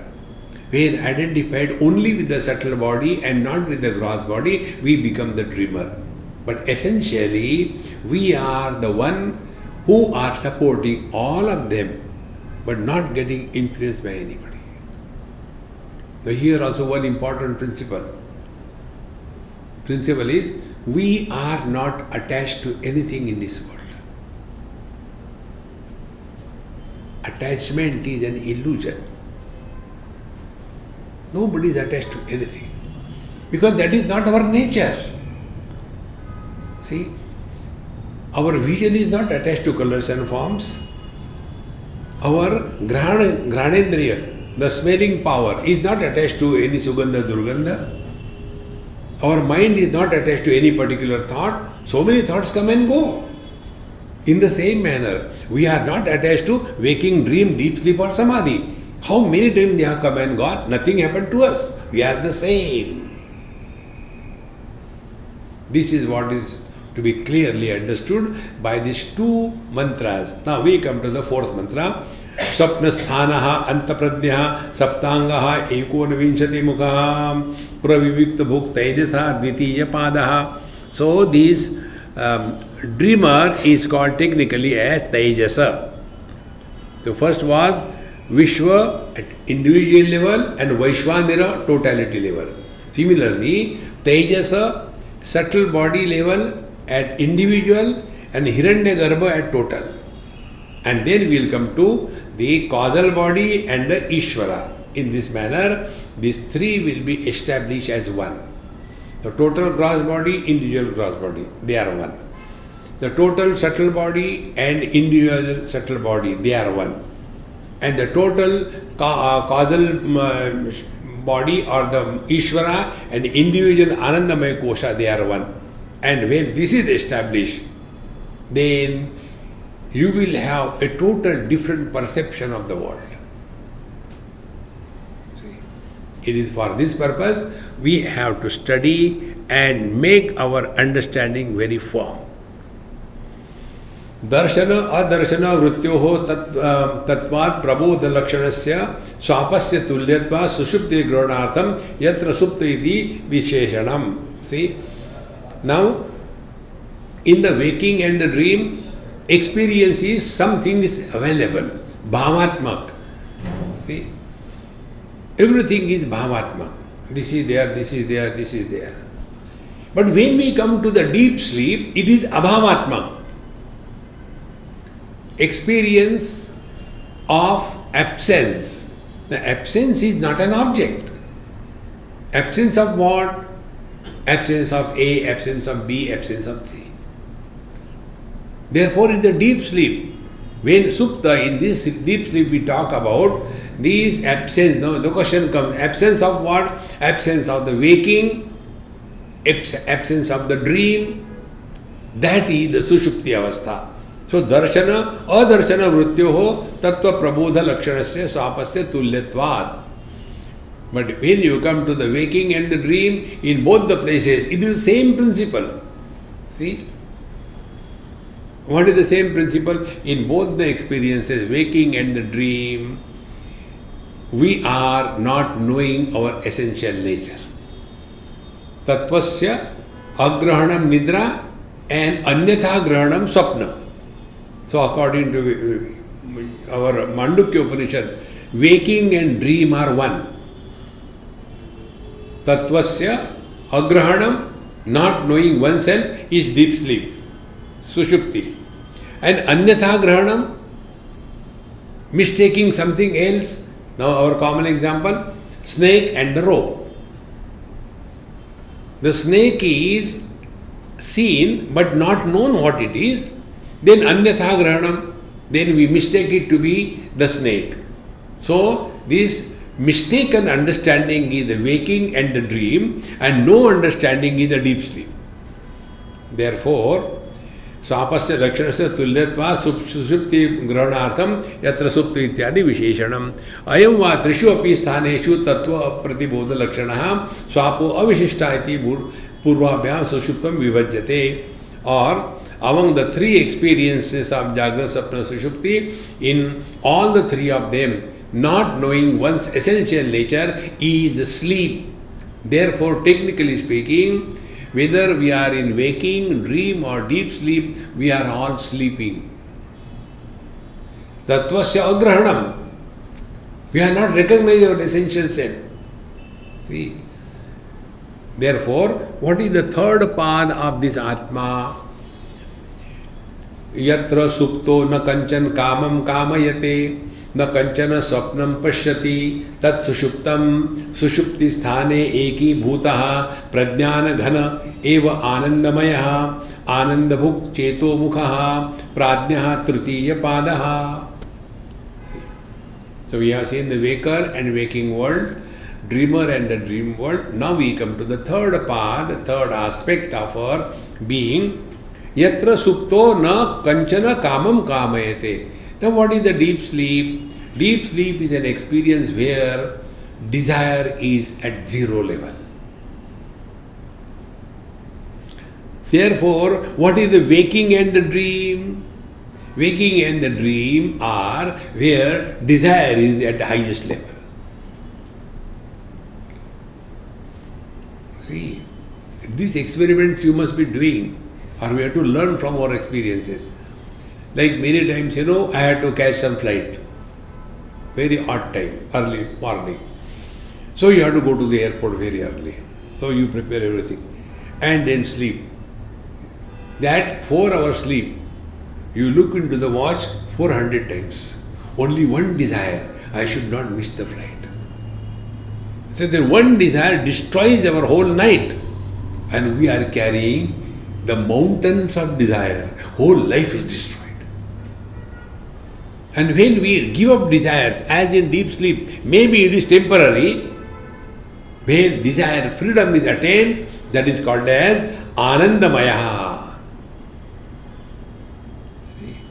When identified only with the subtle body and not with the gross body, we become the dreamer. But essentially, we are the one who are supporting all of them, but not getting influenced by anybody. Now here also one important principle. Principle is, we are not attached to anything in this world. Attachment is an illusion. Nobody is attached to anything, because that is not our nature. See, our vision is not attached to colors and forms. Our granendriya, the smelling power, is not attached to any sugandha durgandha. Our mind is not attached to any particular thought. So many thoughts come and go. In the same manner, we are not attached to waking, dream, deep sleep or samadhi. How many times they have come and gone? Nothing happened to us. We are the same. This is what is to be clearly understood by these two mantras. Now we come to the fourth mantra. Sapnasthanaha antapradnyaha saptangaha ekonavinshati mukha pravivikta bhuktejasa dvitiya padaha. So this dreamer is called technically as Tejasa. The first was Vishwa at individual level and Vaishwanira totality level. Similarly, Tejasa subtle body level at individual and Hiranyagarbha at total. And then we will come to the causal body and the Ishvara. In this manner, these three will be established as one. The total gross body, individual gross body, they are one. The total subtle body and individual subtle body, they are one. And the total causal body or the Ishvara and individual Anandamaya Kosha, they are one. And when this is established, then you will have a total different perception of the world. See, it is for this purpose we have to study and make our understanding very firm. Darshana adarshana vrityoho tatvat prabodha lakshanasya swapasya tulyatva sushupti gronartham yatra supta iti visheshanam. See, now in the waking and the dream, experience is something is available, bhavatmak. See, everything is bhavatmak. This is there, this is there, this is there. But when we come to the deep sleep, it is abhavatmak. Experience of absence. The absence is not an object. Absence of what? Absence of A, absence of B, absence of C. Therefore, in the deep sleep, when supta, in this deep sleep we talk about these absence. Now the question comes, absence of what? Absence of the waking, absence of the dream. That is the sushupti avastha. So darshana, adarshana vrityoho tattva prabodha lakshanasya sapasya tulyatvad. But when you come to the waking and the dream, in both the places, it is the same principle. See? What is the same principle? In both the experiences, waking and the dream, we are not knowing our essential nature. Tattvasya agrahanam nidra and anyatha grahanam swapna. So according to our Mandukya Upanishad, waking and dream are one. Tattvasya agrahanam, not knowing oneself, is deep sleep, sushupti. And anyatha grahanam, mistaking something else. Now our common example, snake and the rope. The snake is seen but not known what it is. Then anyatha grahanam, then we mistake it to be the snake. So this mistaken understanding is the waking and the dream, and no understanding is the deep sleep. Therefore, Sapasya lakshanasya tulyatva sushupti grahanartham yatra supti ityadi visheshanam. Ayam va trishu api sthaneshu tattva pratibodha lakshanaha swapo avishishta iti purvabhyam sushuptam vivajyate. Or among the three experiences of Jagrata, Sapna, Sushupti, in all the three of them, not knowing one's essential nature is the sleep. Therefore, technically speaking, whether we are in waking, dream or deep sleep, we are all sleeping. Tattvasya agrahanam. We are not recognizing our essential self. See? Therefore, what is the third path of this Atma? Yatra supto na kanchan kamam kamayate न कंचन स्वप्नम पश्यति तत्सुषुप्तम सुषुप्ति स्थाने एकी भूतः प्रज्ञान घन एव आनंदमयः आनंदभुक् चेतो मुखः प्राज्ञः तृतीय पादः. So we have seen the waker and waking world, dreamer and the dream world. Now we come to the third path, the third aspect of our being. Yatra supto na kanchana kamam kamayate. Now what is the deep sleep? Deep sleep is an experience where desire is at zero level. Therefore, what is the waking and the dream? Waking and the dream are where desire is at the highest level. See, these experiments you must be doing, or we have to learn from our experiences. Like many times, I had to catch some flight. Very odd time, early morning. So you have to go to the airport very early. So you prepare everything. And then sleep. That 4-hour sleep, you look into the watch 400 times. Only one desire, I should not miss the flight. So the one desire destroys our whole night. And we are carrying the mountains of desire. Whole life is destroyed. And when we give up desires, as in deep sleep, maybe it is temporary. When desire, freedom is attained, that is called as Anandamaya. See?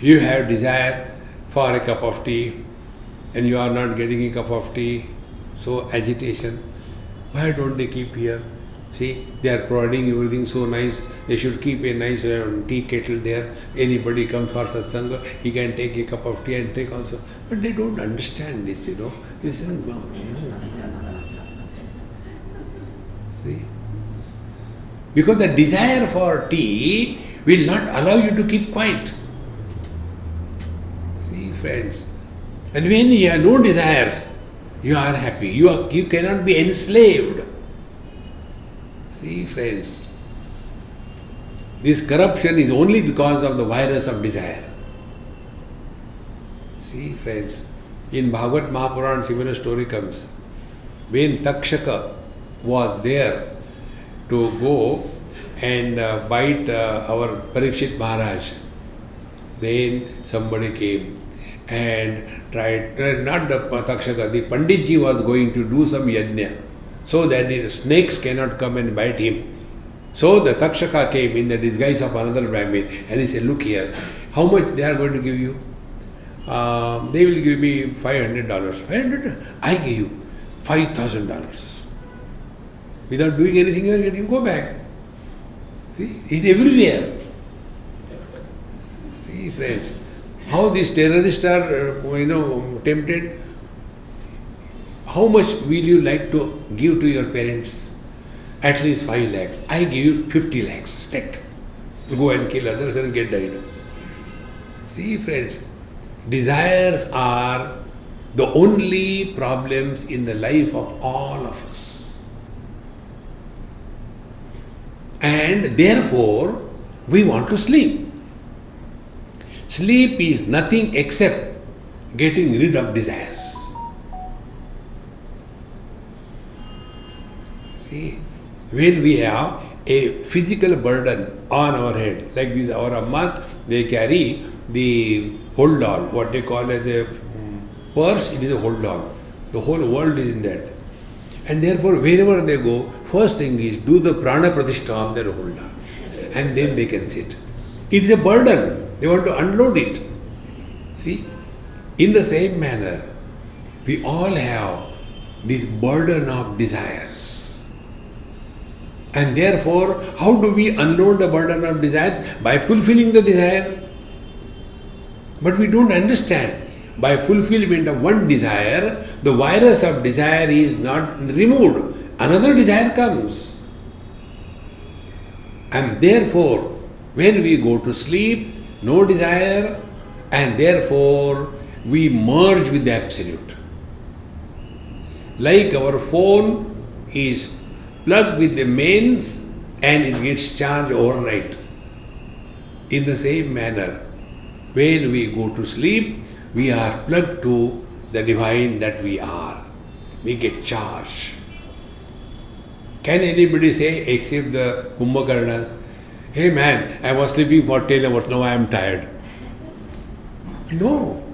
You have desire for a cup of tea and you are not getting a cup of tea, so agitation. Why don't they keep here? See, they are providing everything so nice. They should keep a nice tea kettle there. Anybody comes for satsanga, he can take a cup of tea and take also. But they don't understand this, Listen, see? Because the desire for tea will not allow you to keep quiet. See, friends. And when you have no desires, you are happy. You cannot be enslaved. See, friends, this corruption is only because of the virus of desire. See, friends, in Bhagavad Mahapuran, similar story comes. When Takshaka was there to go and bite our Parikshit Maharaj, then somebody came and tried, not the Takshaka, the Panditji was going to do some yajna, so that the snakes cannot come and bite him. So the Takshaka came in the disguise of another Brahmin and he said, look here, how much they are going to give you? They will give me $500. $500? I give you $5,000. Without doing anything, you are getting, go back. See, it's everywhere. See, friends, how these terrorists are, tempted. How much will you like to give to your parents? At least 5 lakhs. I give you 50 lakhs. Take. Go and kill others and get died. See, friends, desires are the only problems in the life of all of us. And therefore, we want to sleep. Sleep is nothing except getting rid of desires. See, when we have a physical burden on our head, like these our ammas, they carry the hold all, what they call as a purse, it is a hold all. The whole world is in that. And therefore, wherever they go, first thing is do the prana pratishtha of their hold all. And then they can sit. It is a burden. They want to unload it. See? In the same manner, we all have this burden of desires. And therefore, how do we unload the burden of desires? By fulfilling the desire. But we don't understand. By fulfillment of one desire, the virus of desire is not removed. Another desire comes. And therefore, when we go to sleep, no desire, and therefore we merge with the Absolute. Like our phone is plugged with the mains and it gets charged overnight. In the same manner, when we go to sleep, we are plugged to the divine that we are. We get charged. Can anybody say, except the Kumbhakarnas, hey man, I was sleeping for 10 hours, now I am tired? No.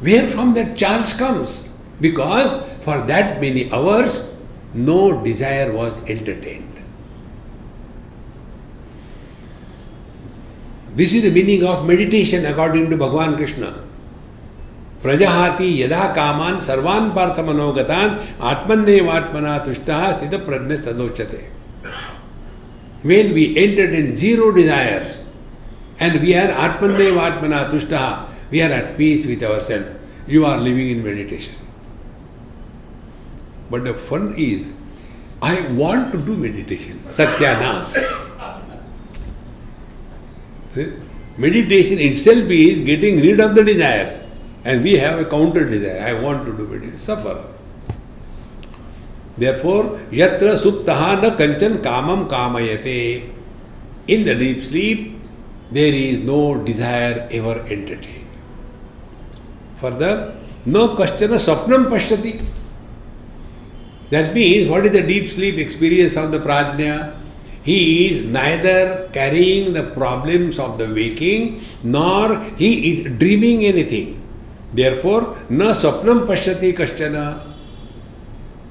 Where from that charge comes? Because for that many hours, no desire was entertained. This is the meaning of meditation according to Bhagavan Krishna. Prajahati yada kaman sarvan partha manogatan atmannevatmana tushtaha sthita prajna sadochate. When we entertain zero desires and we are atmannevatmana tushtaha, we are at peace with ourselves. You are living in meditation. But the fun is, I want to do meditation. Satyanas. Meditation itself is getting rid of the desires. And we have a counter desire. I want to do meditation. Suffer. Therefore, yatra suptaha na kanchan kamam kamayate. In the deep sleep, there is no desire ever entertained. Further, no kashchana sapnam pashyati. That means, what is the deep sleep experience of the prajna? He is neither carrying the problems of the waking, nor he is dreaming anything. Therefore, na sapnam pashyati kashchana.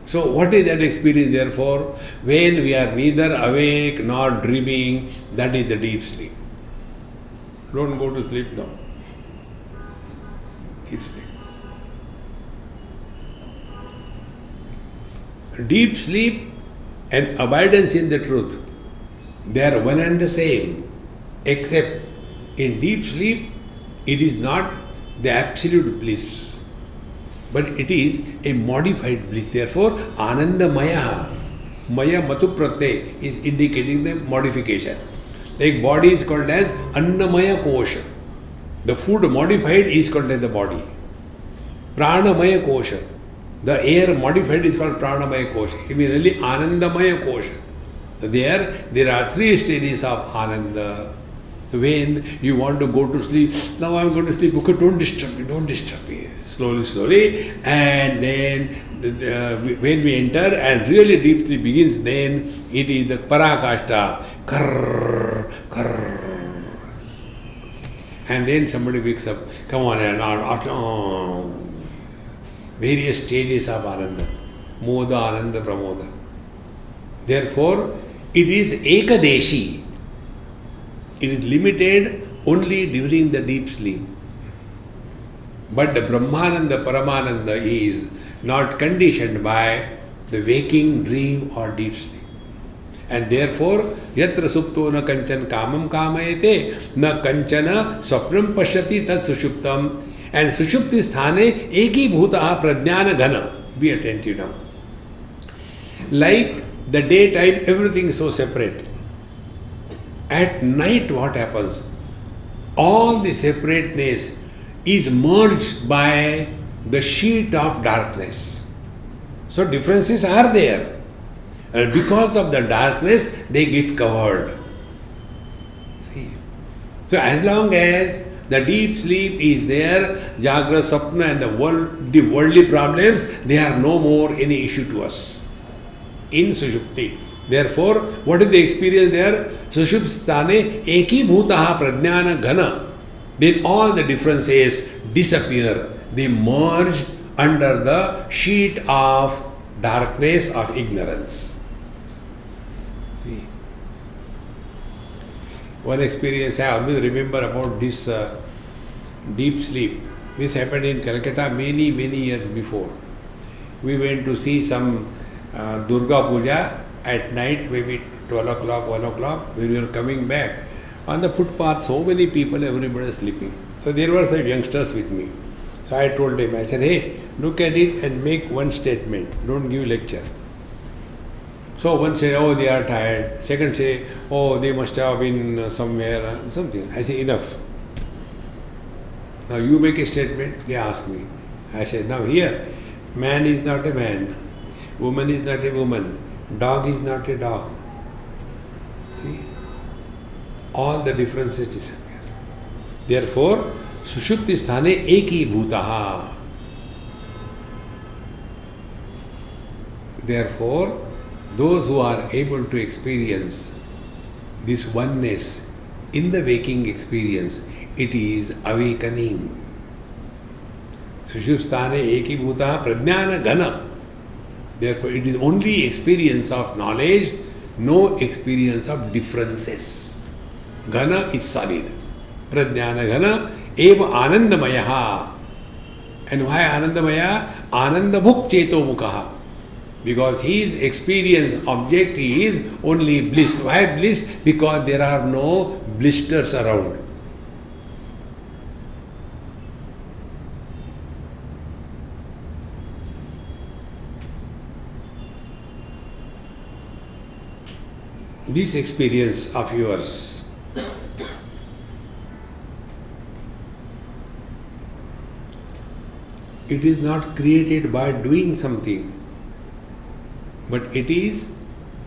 So, what is that experience therefore? When we are neither awake nor dreaming, that is the deep sleep. Don't go to sleep now. Deep sleep. Deep sleep and abidance in the truth, they are one and the same, except in deep sleep it is not the absolute bliss, but it is a modified bliss. Therefore, anandamaya, maya matu pratyay is indicating the modification. Like body is called as annamaya kosha. The food modified is called as the body. Pranamaya kosha. The air modified is called pranamaya kosha. Similarly, anandamaya kosha. There are 3 stages of ananda. So when you want to go to sleep, now I am going to sleep. Okay, don't disturb me. Slowly. And then when we enter and really deep sleep begins, then it is the parakashta. Karr. And then somebody wakes up. Come on, and various stages of ananda. Moda, ananda, pramoda. Therefore, It is Ekadeshi. It is limited only during the deep sleep. But the Brahmananda, Paramananda is not conditioned by the waking, dream or deep sleep. And therefore, yatra supto na kanchan kamam kamayate na kanchana swapnam pashyati tat sushuptam. And sushupti sthane eki bhuta prajnana ghana. Be attentive now. Like the daytime, everything is so separate. At night, what happens? All the separateness is merged by the sheet of darkness. So differences are there. And because of the darkness, they get covered. See? So as long as the deep sleep is there, Jagra, Sapna and the worldly problems, they are no more any issue to us. In Sushupti. Therefore, what is the experience there? Sushupstane eki bhutaha prajnana ghana. Then all the differences disappear. They merge under the sheet of darkness of ignorance. See? One experience I always remember about this deep sleep. This happened in Calcutta many years before. We went to see some Durga Puja at night, maybe 12 o'clock, 1 o'clock. When we were coming back, on the footpath, so many people, everybody was sleeping. So there were some youngsters with me. So I told him, I said, hey, look at it and make one statement. Don't give lecture. So one said, oh, they are tired. Second say, oh, they must have been somewhere, something. I say, enough. Now you make a statement. They ask me. I said, now here, man is not a man. Woman is not a woman. Dog is not a dog. See? All the differences disappear. Therefore, Sushupti sthane eki bhutaha. Therefore, those who are able to experience this oneness in the waking experience, it is awakening. Sushupsthane eki bhutaha prajnana ghana. Therefore, it is only experience of knowledge, no experience of differences. Ghana is solid. Prajnana ghana eva anandamaya. And why anandamaya? Anandabhuk cheto mukha. Because his experience object is only bliss. Why bliss? Because there are no blisters around. This experience of yours, it is not created by doing something, but it is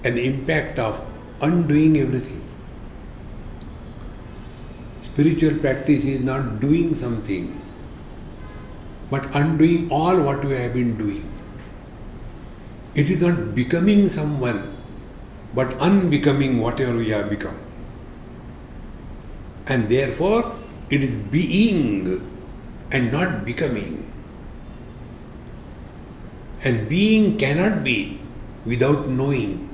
an impact of undoing everything. Spiritual practice is not doing something, but undoing all what we have been doing. It is not becoming someone, but unbecoming whatever we have become. And therefore, it is being and not becoming. And being cannot be without knowing.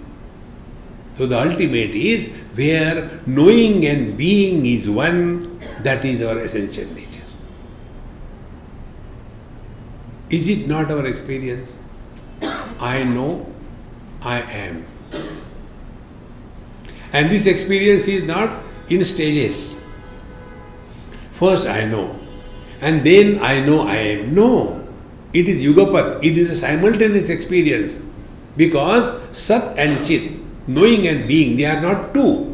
So the ultimate is where knowing and being is one, that is our essential nature. Is it not our experience? I know, I am. And this experience is not in stages. First I know, and then I know I am. No, it is yugapat, it is a simultaneous experience. Because Sat and Chit, knowing and being, they are not two.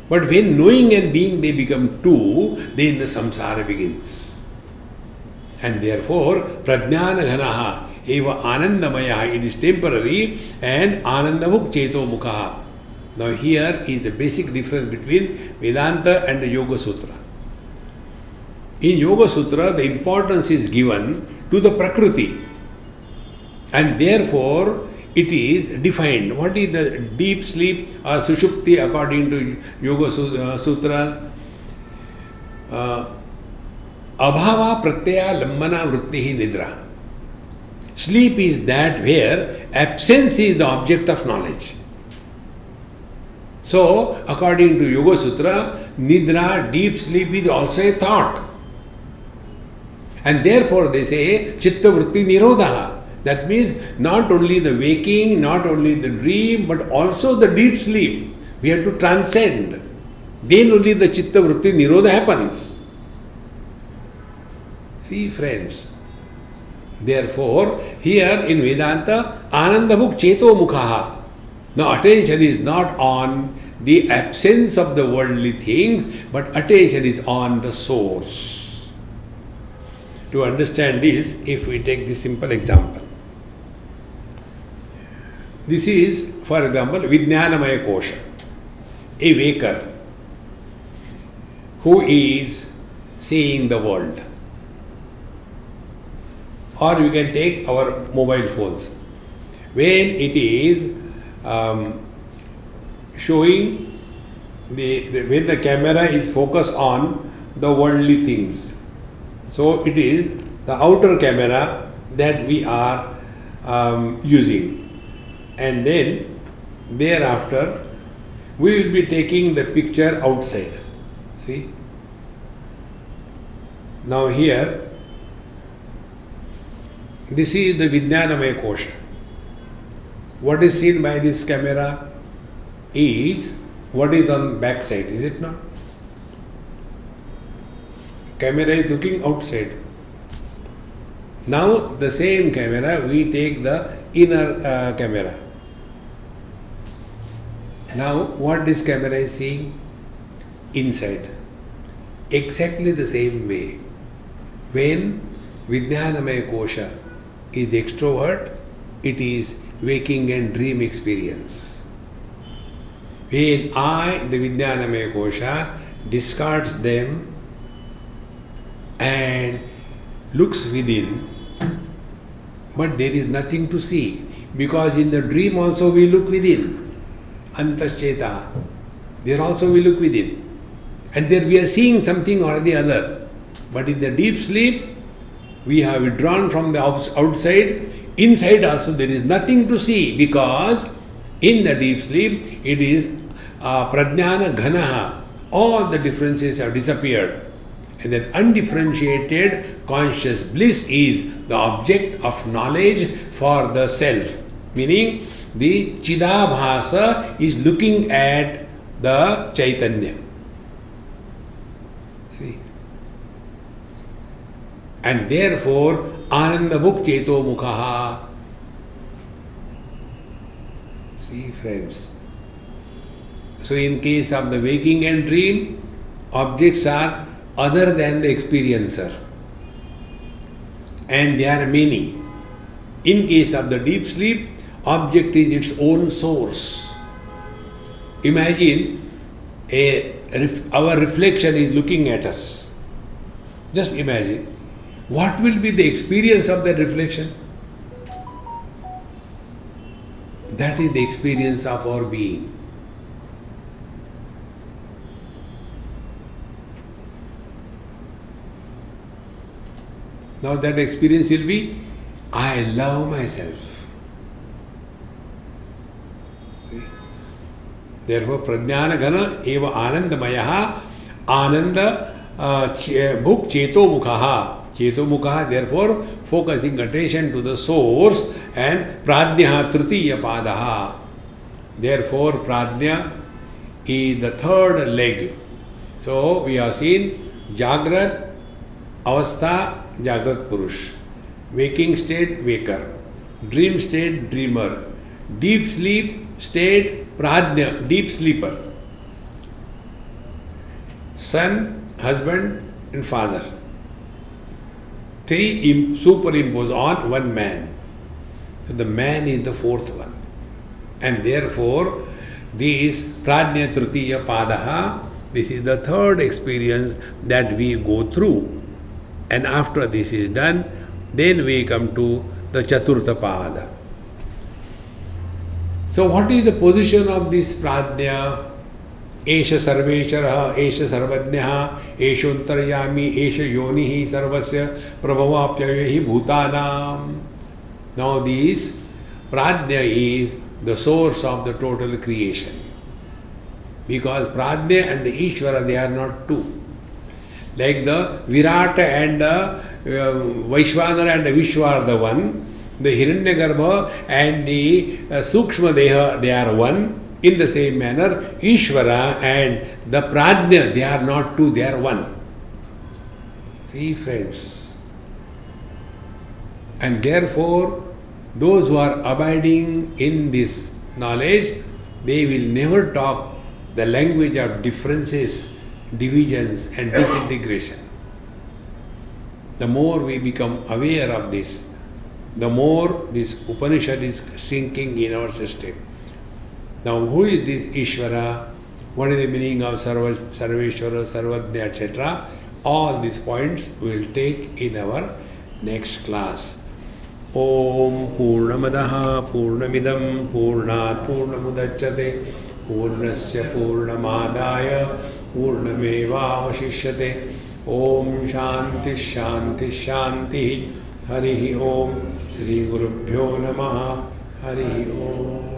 But when knowing and being they become two, then the samsara begins. And therefore, prajnana ghanaha eva anandamaya, it is temporary, and anandamuk cheto mukha. Now here is the basic difference between Vedanta and the Yoga Sutra. In Yoga Sutra, the importance is given to the Prakriti. And therefore, it is defined. What is the deep sleep or Sushupti according to Yoga Sutra? Abhava pratyaya lambana vrittihi nidra. Sleep is that where absence is the object of knowledge. So, according to Yoga Sutra, Nidra, deep sleep, is also a thought. And therefore they say Chitta Vritti Nirodha. That means not only the waking, not only the dream, but also the deep sleep. We have to transcend. Then only the Chitta Vritti Nirodha happens. See, friends. Therefore, here in Vedanta, Anandabhuk Cheto Mukhaha. Now, attention is not on the absence of the worldly things, but attention is on the source. To understand this, if we take this simple example. This is, for example, Vijnanamaya Kosha, a waker who is seeing the world. Or we can take our mobile phones. When it is showing, when the camera is focused on the worldly things. So it is the outer camera that we are using. And then thereafter we will be taking the picture outside. See? Now here, this is the Vijnanamaya Kosha. What is seen by this camera is what is on back side, is it not? Camera is looking outside. Now the same camera, we take the inner camera. Now what this camera is seeing? Inside. Exactly the same way. When Vijnanamaya Kosha is extrovert, it is waking and dream experience. When the Vijnanamaya Kosha, discards them and looks within, but there is nothing to see, because in the dream also we look within. Antascheta, there also we look within. And there we are seeing something or the other. But in the deep sleep, we have withdrawn from the outside. Inside also there is nothing to see, because in the deep sleep it is prajnana ghanaha. All the differences have disappeared. And then undifferentiated conscious bliss is the object of knowledge for the self. Meaning the Chidabhasa is looking at the Chaitanya. See? And therefore, Anandabhuk Cheto Mukhaha. See, friends. So, in case of the waking and dream, objects are other than the experiencer. And there are many. In case of the deep sleep, object is its own source. Imagine our reflection is looking at us. Just imagine. What will be the experience of that reflection? That is the experience of our being. Now that experience will be, I love myself. See? Therefore, prajnana ghana eva anandamayaha ananda bhuk cheto mukhaha. Cheto mukhaha, therefore, focusing attention to the source, and pradnya tritiya padaha. Therefore, pradnya is the third leg. So, we have seen Jagrat, Avastha, Jagrat Purush. Waking state, waker. Dream state, dreamer. Deep sleep state, pradnya, deep sleeper. Son, husband and father. Three superimpose on one man. So the man is the fourth one. And therefore, this pradnya tritiya padaha, this is the third experience that we go through. And after this is done, then we come to the chaturtha pada. So what is the position of this pradnya? Esha sarveshara, esha sarvajnaha, esha untaryami, esha yonihi sarvasya prabhavapyayehi bhutanam. Now this pradnya is the source of the total creation. because Prajna and the Ishvara, they are not two. Like the Virata and the Vaishwanara and the Vishwa are the one, the Hiranyagarbha and the Sukshma Deha, they are one. In the same manner, Ishvara and the Prajna, they are not two, they are one. See, friends. And therefore, those who are abiding in this knowledge, they will never talk the language of differences, divisions and disintegration. The more we become aware of this, the more this Upanishad is sinking in our system. Now, who is this Ishvara? What is the meaning of Sarveshwara, Sarvajna, etc.? All these points we will take in our next class. Om Purnamadaha Purnamidam Purnat Purnamudachyate Purnasya Purnamadaya Purnamevavashishyate. Om Shanti Shanti Shanti. Hari Om. Shri Gurubhyo Namaha. Hari Om.